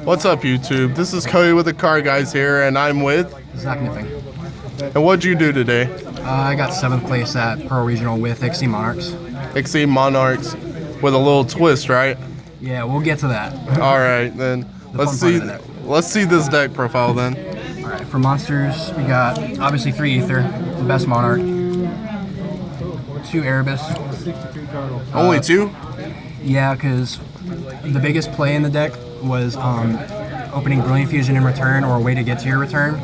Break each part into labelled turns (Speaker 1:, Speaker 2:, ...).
Speaker 1: What's up, YouTube? This is Cody with the Car Guys here, and I'm with
Speaker 2: Zach Knipfing.
Speaker 1: And what'd you do today?
Speaker 2: I got 7th place at Pro Regional with XYZ Monarchs.
Speaker 1: XYZ Monarchs with a little twist, right?
Speaker 2: Yeah, we'll get to that.
Speaker 1: All right, then let's see this deck profile then.
Speaker 2: All right, for monsters, we got obviously 3 Ether, the best Monarch, 2 Erebus.
Speaker 1: Only 2?
Speaker 2: Yeah, because the biggest play in the deck was opening Brilliant Fusion in return or a way to get to your return.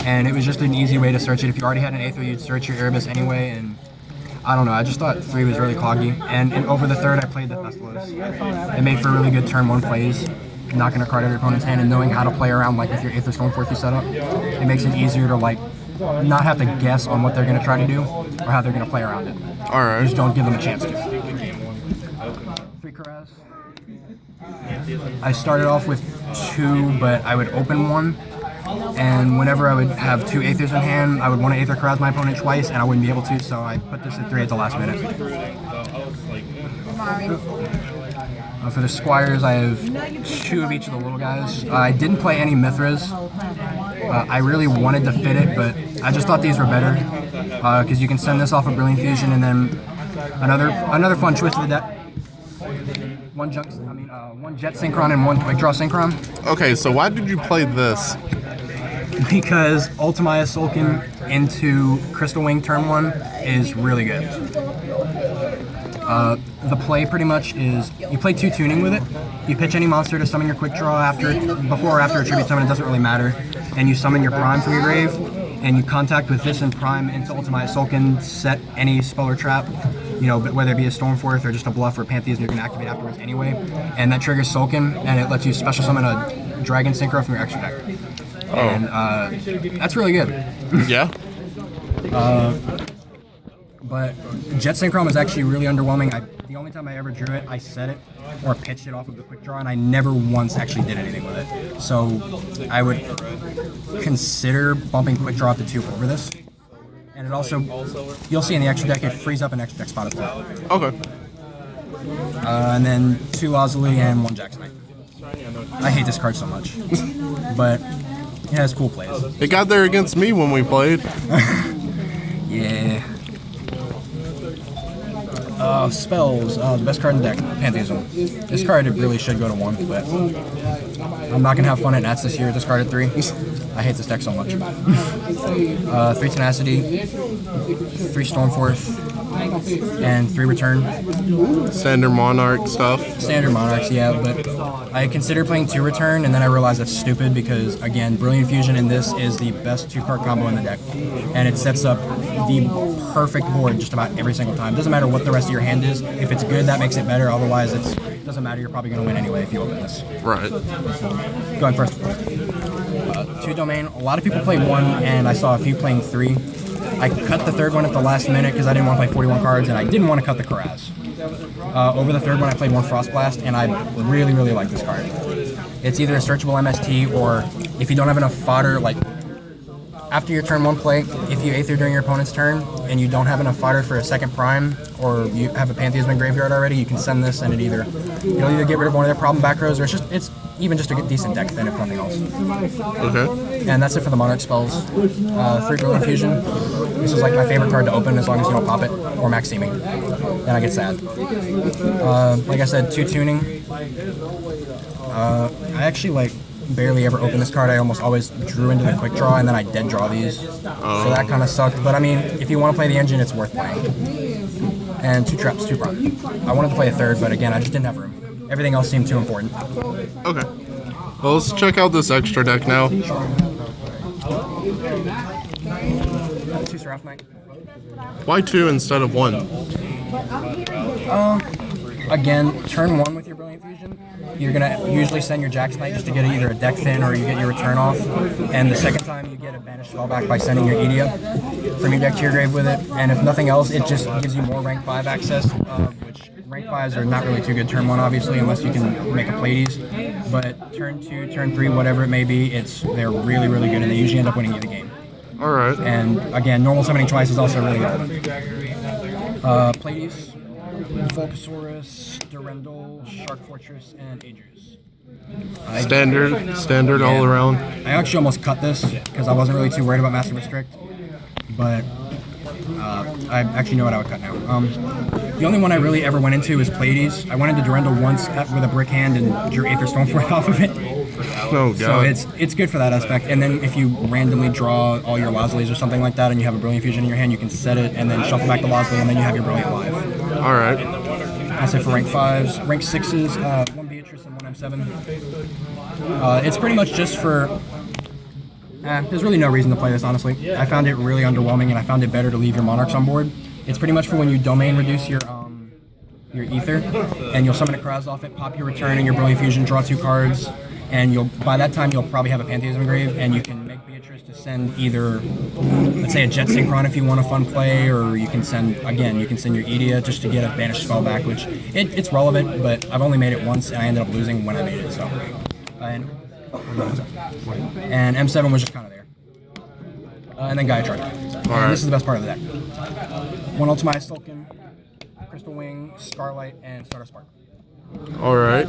Speaker 2: And it was just an easy way to search it. If you already had an Aether, you'd search your Erebus anyway. And I don't know, I just thought 3 was really cloggy. And over the 3rd, I played the Festalos. It made for really good turn 1 plays, knocking a card out of your opponent's hand and knowing how to play around, like with your Aether Stormforth you set up. It makes it easier to like not have to guess on what they're going to try to do or how they're going to play around it.
Speaker 1: All right.
Speaker 2: Just don't give them a chance to. 3 Karaz. I started off with 2, but I would open 1. And whenever I would have 2 Aethers in hand, I would want to Aether Karaz my opponent twice, and I wouldn't be able to, so I put this at 3 at the last minute. For the Squires, I have 2 of each of the little guys. I didn't play any Mithras. I really wanted to fit it, but I just thought these were better, because you can send this off of Brilliant Fusion, and then another fun twist of the deck. One Jet Synchron and 1 Quickdraw Synchron.
Speaker 1: Okay, so why did you play this?
Speaker 2: Because Ultimaya Sulkin into Crystal Wing turn 1 is really good. The play pretty much is you play 2 tuning with it. You pitch any monster to summon your Quickdraw before or after a tribute summon, it doesn't really matter. And you summon your Prime from your grave, and you contact with this and Prime into Ultimaya Sulkin, set any spell or trap, you know, whether it be a Stormforth or just a bluff or Pantheism, you're going to activate afterwards anyway. And that triggers Sulkin, and it lets you special summon a Dragon Synchro from your extra deck. Oh. And that's really good.
Speaker 1: Yeah.
Speaker 2: But Jet Synchron was actually really underwhelming. The only time I ever drew it, I set it or pitched it off of the Quickdraw, and I never once actually did anything with it. So I would consider bumping Quickdraw up to 2 over this. And it also, you'll see in the extra deck, it frees up an extra deck spot as well.
Speaker 1: Okay.
Speaker 2: And then 2 Lazuli and 1 Jax Knight. I hate this card so much, but it has cool plays.
Speaker 1: It got there against me when we played.
Speaker 2: Yeah. Spells, the best card in the deck, Pantheism. This card really should go to 1, but I'm not going to have fun at Nats this year. This card at 3. I hate this deck so much. 3 Tenacity, 3 Stormforth, and 3 Return.
Speaker 1: Standard Monarch stuff.
Speaker 2: Standard Monarchs, yeah, but I considered playing 2 Return, and then I realized that's stupid because, again, Brilliant Fusion in this is the best 2-card combo in the deck. And it sets up the perfect board just about every single time. Doesn't matter what the rest of your hand is. If it's good, that makes it better. Otherwise, it doesn't matter. You're probably going to win anyway if you open this.
Speaker 1: Right.
Speaker 2: Going first. 2 Domain. A lot of people play 1, and I saw a few playing 3. I cut the 3rd one at the last minute because I didn't want to play 41 cards, and I didn't want to cut the Karaz. Over the 3rd one, I played 1 Frost Blast, and I really, really like this card. It's either a searchable MST, or if you don't have enough fodder, like after your turn 1 play, if you Aether during your opponent's turn and you don't have enough fodder for a 2nd Prime, or you have a Pantheism in graveyard already, you can send this, and it'll either get rid of one of their problem back rows, or it's even just a decent deck then, if nothing else.
Speaker 1: Okay.
Speaker 2: And that's it for the Monarch spells. 3 Brilliant Fusion. This is like my favorite card to open as long as you don't pop it or Max Seeming. Then I get sad. Like I said, 2 tuning. I actually barely ever open this card. I almost always drew into the quick draw, and then I dead draw these. So that kind of sucked. But I mean, if you want to play the engine, it's worth playing. And 2 traps, 2 prime. I wanted to play a 3rd, but again, I just didn't have room. Everything else seemed too important.
Speaker 1: Okay. Well, let's check out this extra deck now.
Speaker 2: 2 Seraph Knight.
Speaker 1: Why 2 instead of 1?
Speaker 2: Again, turn 1 with your Brilliant Fusion, you're going to usually send your Jax Knight just to get either a deck thin or you get your return off. And the 2nd time you get a banished spellback by sending your Edia from your deck to your grave with it. And if nothing else, it just gives you more rank 5 access, which rank 5s are not really too good turn 1, obviously, unless you can make a Pleiades. But turn 2, turn 3, whatever it may be, they're really, really good, and they usually end up winning you the game.
Speaker 1: All right.
Speaker 2: And again, normal summoning twice is also really good. Pleiades, Volcasaurus, Durendal, Shark Fortress, and Aegis.
Speaker 1: Standard all around.
Speaker 2: I actually almost cut this because I wasn't really too worried about Master Restrict, but I actually know what I would cut now. The only one I really ever went into is Pleiades. I went into Durendal once with a brick hand and drew Aether Stoneforth off of it.
Speaker 1: Oh god.
Speaker 2: So it's good for that aspect. And then if you randomly draw all your Laslys or something like that and you have a Brilliant Fusion in your hand, you can set it and then shuffle back the Lasly and then you have your Brilliant live.
Speaker 1: Alright.
Speaker 2: That's it for rank 5s. Rank 6s, 1 Beatrice and 1 M7. It's pretty much just for... there's really no reason to play this, honestly. I found it really underwhelming and I found it better to leave your Monarchs on board. It's pretty much for when you domain reduce your Ether, and you'll summon a Kraz off it, pop your Return and your Brilliant Fusion, draw 2 cards, and by that time you'll probably have a Pantheism Grave, and you can make Beatrice to send either, let's say, a Jet Synchron if you want a fun play, or you can send your Edea just to get a banished spell back, which it's relevant, but I've only made it once and I ended up losing when I made it, so. And M7 was just kind of there. And then Gaia Charger. And this is the best part of the deck. 1 Ultimate Stulkin, Crystal Wing, Starlight, and Starter Spark.
Speaker 1: Alright.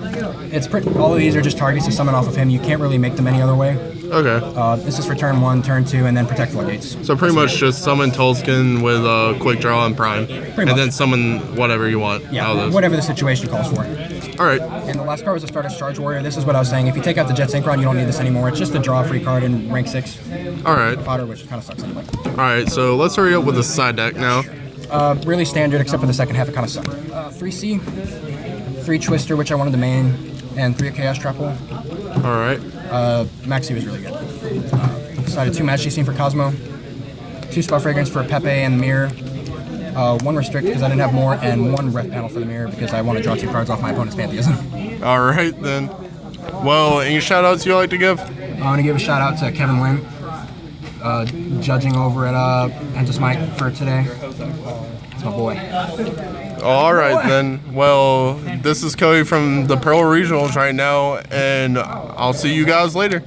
Speaker 2: All of these are just targets to summon off of him. You can't really make them any other way.
Speaker 1: Okay.
Speaker 2: This is for turn 1, turn 2, and then Protect Floodgates.
Speaker 1: So pretty much just summon Tulskin with Quickdraw and Prime. And then summon whatever you want out of those.
Speaker 2: Whatever the situation calls for.
Speaker 1: Alright.
Speaker 2: And the last card was a Stardust Charge Warrior. This is what I was saying. If you take out the Jet Synchron, you don't need this anymore. It's just a draw free card in rank 6.
Speaker 1: Alright.
Speaker 2: Fodder, which kind of sucks anyway.
Speaker 1: Alright, so let's hurry up with the side deck now.
Speaker 2: Really standard, except for the second half, it kind of sucked. 3C, 3 Twister, which I wanted to main, and 3 Chaos Trapple.
Speaker 1: Alright.
Speaker 2: Maxi was really good. Decided 2 Majesty Scene for Cosmo, 2 Spell Fragrance for Pepe and the Mirror, 1 Restrict because I didn't have more, and 1 Ref Panel for the Mirror because I want to draw 2 cards off my opponent's Pantheism.
Speaker 1: Alright then. Well, any shout outs you like to give?
Speaker 2: I want to give a shout out to Kevin Lynn, judging over at Pentasmite for today. It's my boy.
Speaker 1: Alright then. Well, this is Cody from the Pearl Regionals right now, and I'll see you guys later.